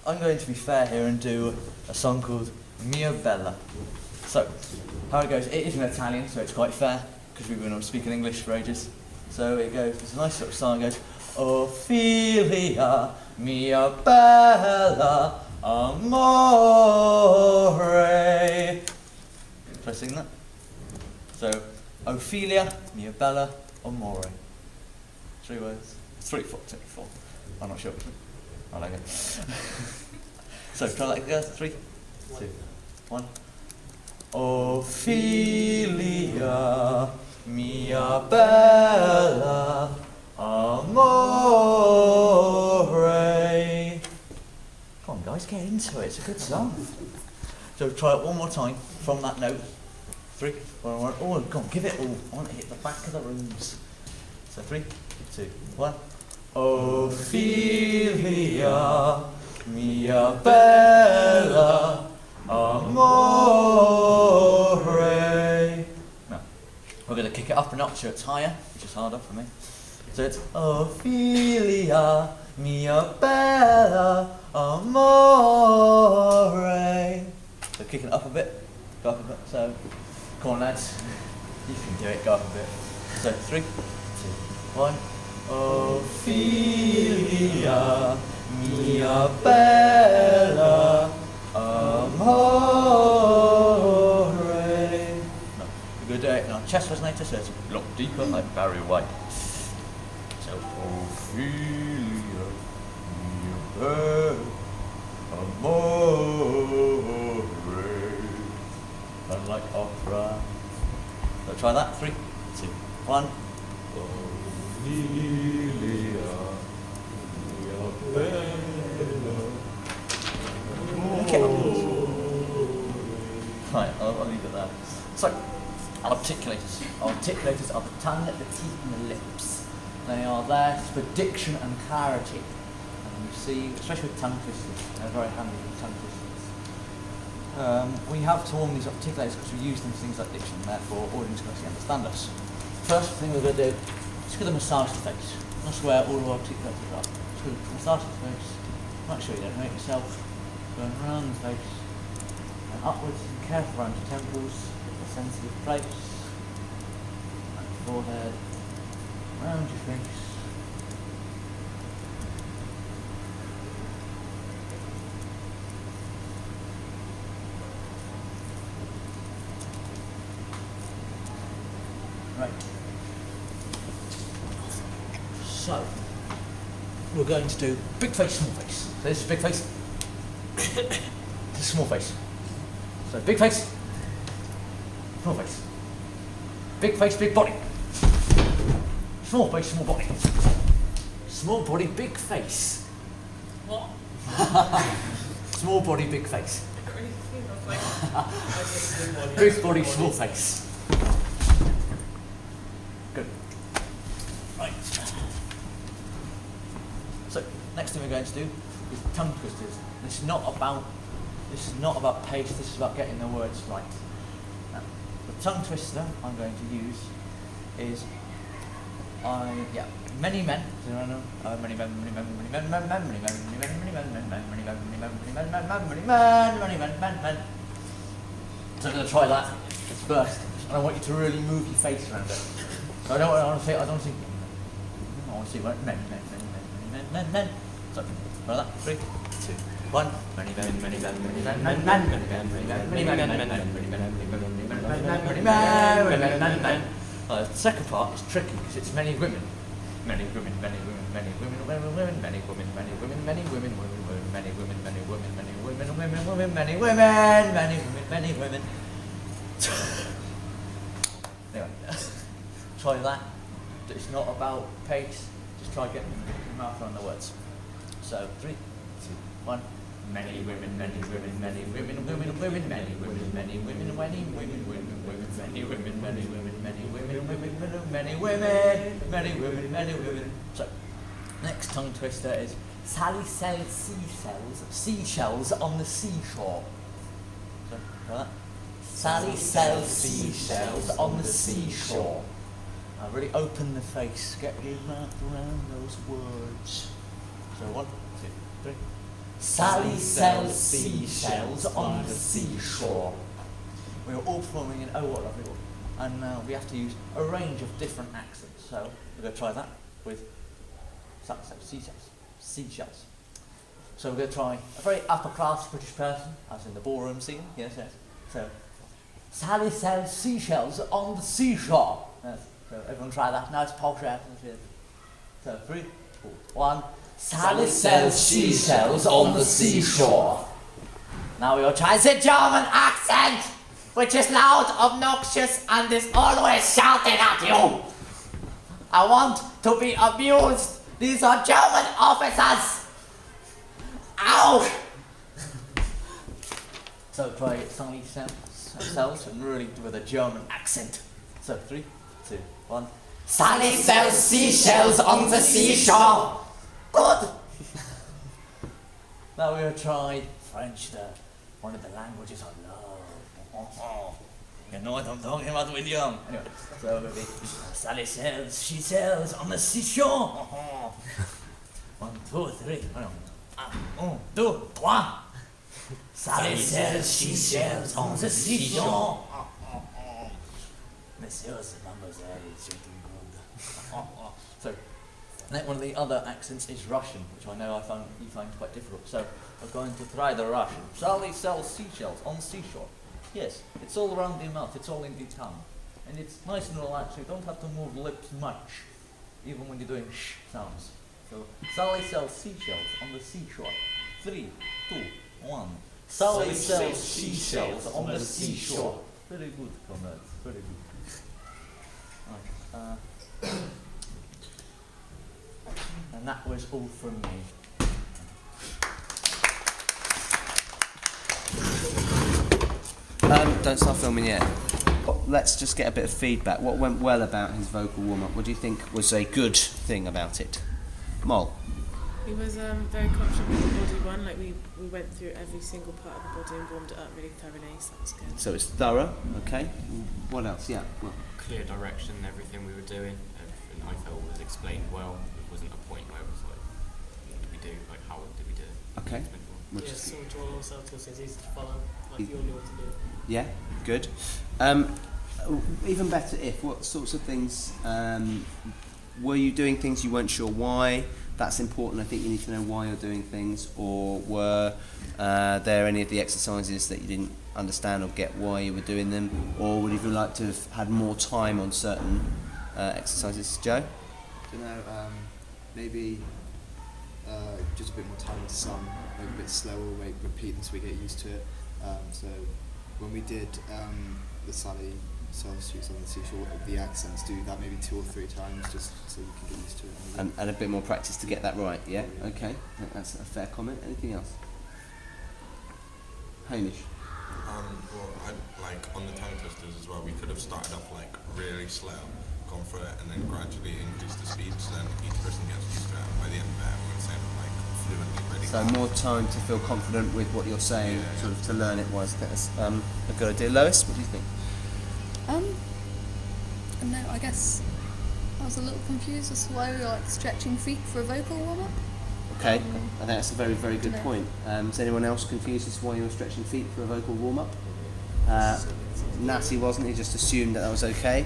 I'm going to be fair here and do a song called Mia Bella. So, how it goes, it is in Italian, so it's quite fair, because we've been speaking English for ages. So it goes, it's a nice sort of song, it goes, Ophelia, mia bella, amore. Should I sing that? So, Ophelia, mia bella, amore. 3 words. 3, 4, 2, 4. I'm not sure. I like it. So, try that again. 3, 2, 1. Ophelia, mia bella, amore. Come on, guys, get into it. It's a good song. So, try it one more time from that note. 3, 1, 1. Oh, come on, give it all. I want to hit the back of the rooms. So, 3, 2, 1. Ophelia, mia bella, amore. Now, we're going to kick it up a notch so it's higher, which is harder for me. So it's Ophelia, mia bella, amore. So kicking it up a bit, go up a bit. So, come on lads, you can do it, go up a bit. So 3, 2, 1. Ophelia, mia bella, amore. No, we're going to do it in our chest resonator, so it's a lot deeper, like Barry White. So, Ophelia, mia bella, amore. Unlike opera. So try that. 3, 2, 1. Right, I'll leave it there. So, articulators. Articulators are the tongue, the teeth, and the lips. They are there for diction and clarity. And you see, especially with tongue twisters, they're very handy with tongue twisters. We have to warm these articulators because we use them for things like diction, and therefore audience can actually understand us. First thing we're going to do, just going to massage the face. That's where all of our articulators are. Just going to massage the face. Make sure you don't hurt yourself. Going around the face and upwards and careful around your temples, the sensitive place, and forehead, around your face. Right. So, we're going to do big face, small face. So this is big face. This is small face. So big face, small face. Big face, big body. Small face, small body. Small body, big face. What? Small body, big face. Big Big body, small face. Good. Right. So, next thing we're going to do is tongue twisters. This is not about pace, this is about getting the words right. Now, the tongue twister I'm going to use is many men. Many men. So I'm going to try that first, and I want you to really move your face around it. So I want to see men. So, try that. 3, 2, 1. Many men. The second part is tricky because it's many women. Many women. Anyway, try that. It's not about pace, just try getting your mouth around the words. So, 3, 2, 1. Many women, many women, many women, many women, many women, many women, many women, many women, many women, many women, many women. So, next tongue twister is Sally sells seashells on the seashore. So, try that. Sally sells seashells on the seashore. Now really open the face, get your mouth around those words. So 1, 2, 3. Sally sells seashells on the seashore. We are all performing in Oh What a Lovely World, and now we have to use a range of different accents. So we're going to try that with Sally sells seashells. So we're going to try a very upper class British person, as in the ballroom scene. Yes, yes. So Sally sells seashells on the seashore. Yes. So everyone try that. Now it's posh accents. So 3, 2, 1. Sally sells seashells on the seashore. Now we will try the German accent, which is loud, obnoxious, and is always shouting at you. I want to be abused. These are German officers. Ow! So try Sally sells and really with a German accent. So 3, 2, 1. Sally sells seashells on the seashore. Good! Now we'll try French, one of the languages I love. You know what I'm talking about, William? Anyway, so it'll be Sally sells, she sells on the seashore. 1, 2, 3. 1, 2, 3. Sally sells, she sells on the seashore. Messieurs et mademoiselles, you're doing good. So, one of the other accents is Russian, which I know you find quite difficult. So we're going to try the Russian. Sally sells seashells on the seashore. Yes, it's all around the mouth, it's all in the tongue. And it's nice and relaxed, you don't have to move lips much, even when you're doing sh sounds. So, Sally sells seashells on the seashore. 3, 2, 1. Sally sells seashells on the seashore. Very good, comrades, very good. Right, and that was all from me. Don't start filming yet. Let's just get a bit of feedback. What went well about his vocal warm-up? What do you think was a good thing about it? Moll? He was very confident with the body one. Like we went through every single part of the body and warmed it up really thoroughly, so that was good. So it's thorough, okay. What else? Yeah. Well, clear direction, everything we were doing, everything I felt was explained well. There wasn't a point where it was like, what did we do? Like, how did we do it? okay. Yeah, so Joel also it's easy to follow, like you all know what to do. Yeah, good. Even better if, what sorts of things, were you doing things you weren't sure why? That's important. I think you need to know why you're doing things, or were there any of the exercises that you didn't understand or get why you were doing them, or would you like to have had more time on certain exercises? Joe? I don't know, maybe just a bit more time into some, maybe a bit slower, maybe repeat until we get used to it. So when we did the Sally sells shoots on the seashore, the accents, do that maybe 2 or 3 times just so you can get used to it. And a bit more practice to get that right, yeah? Okay, I think that's a fair comment. Anything else? Hamish? Like on the tongue twisters as well, we could have started off like really slow, gone for it, and then gradually increase the speed, so then each person gets used to it, and by the end of it, everyone's saying it like fluently, really So more time to feel confident with what you're saying, sort of to learn it was. That's a good idea. Lois, what do you think? No, I guess I was a little confused as to why we were like stretching feet for a vocal warm-up. Okay, I think that's a very, very good point. Is anyone else confused as to why you were stretching feet for a vocal warm-up? Natty wasn't, he just assumed that was okay.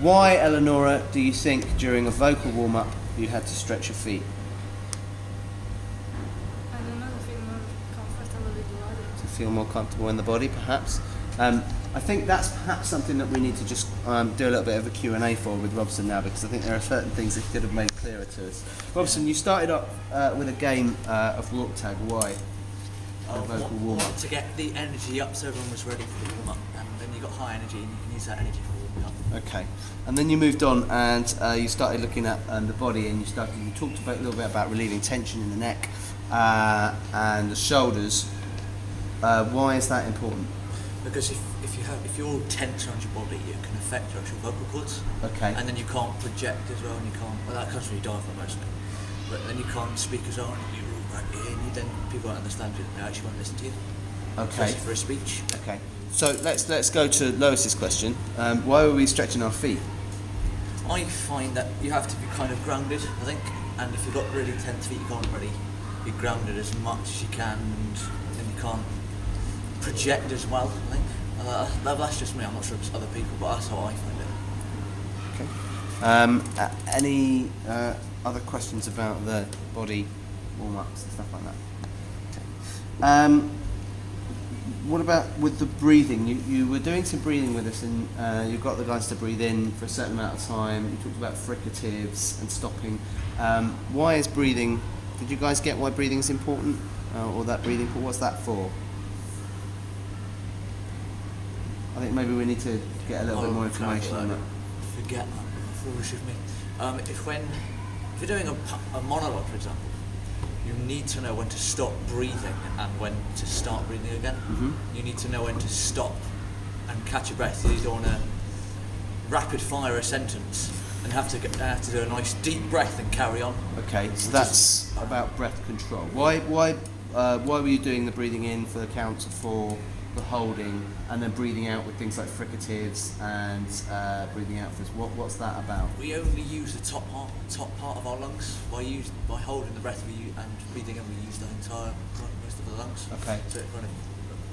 Why, Eleonora, do you think during a vocal warm-up you had to stretch your feet? I don't know, to feel more comfortable with the body. To feel more comfortable in the body, perhaps? I think that's perhaps something that we need to just do a little bit of a Q&A for with Robson now, because I think there are certain things that he could have made clearer to us. Robson, you started up with a game of walk tag. Why? Vocal warm-up. To get the energy up so everyone was ready for the warm-up, and then you got high energy and you can use that energy for warming up. Okay, and then you moved on and you started looking at the body, and you talked about a little bit about relieving tension in the neck and the shoulders. Why is that important? Because if you're all tense around your body, it can affect your actual vocal cords. Okay. And then you can't project as well, and you can't. Well, that comes from your diaphragm mostly. But then you can't speak as well, and you're all back here, and then people won't understand you. They actually won't listen to you. Okay. Especially for a speech. Okay. So let's go to Lois's question. Why were we stretching our feet? I find that you have to be kind of grounded, I think, and if you've got really tense feet, you can't really be grounded as much as you can, and then you can't project as well, I think. That's just me, I'm not sure if it's other people, but that's how I find it. Okay. Any other questions about the body warm-ups and stuff like that? Okay. What about with the breathing? You were doing some breathing with us, and you got the guys to breathe in for a certain amount of time. You talked about fricatives and stopping. Why is breathing? Did you guys get why breathing is important, or that breathing? What's that for? I think maybe we need to get a little bit more information on that. Forget that. Foolish of me. If you're doing a monologue, for example, you need to know when to stop breathing and when to start breathing again. Mm-hmm. You need to know when to stop and catch your breath. You don't want to rapid fire a sentence and have to do a nice deep breath and carry on. Okay, so that's about breath control. Why were you doing the breathing in for the counts of 4, the holding, and then breathing out with things like fricatives and breathing out for what's that about? We only use the top part of our lungs. By holding the breath and breathing in, we use the entire most of the lungs. Okay. So it kind of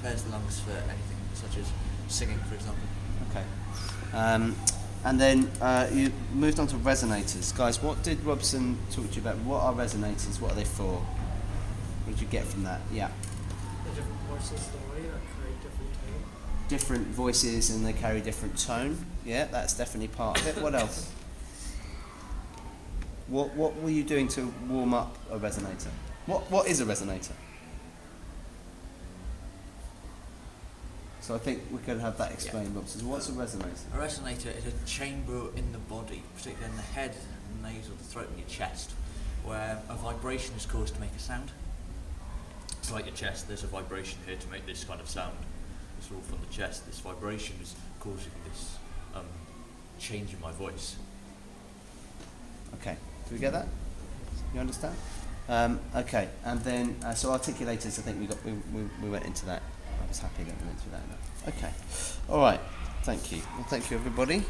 prepares the lungs for anything such as singing, for example. Okay. And then you moved on to resonators. Guys, what did Robson talk to you about? What are resonators? What are they for? What did you get from that? Yeah. The different voices of the way that create different tone. Different voices and they carry different tone. Yeah, that's definitely part of it. What else? What were you doing to warm up a resonator? What is a resonator? So I think we could have that explained, Robson. So what's a resonator? A resonator is a chamber in the body, particularly in the head, the nasal, the throat and your chest, where a vibration is caused to make a sound. It's like your chest, there's a vibration here to make this kind of sound. It's all from the chest. This vibration is causing this change in my voice. Okay, do we get that? You understand? Okay, and then so articulators. I think we went into that. I was happy that we went through that enough. Okay, all right. Thank you. Well, thank you, everybody.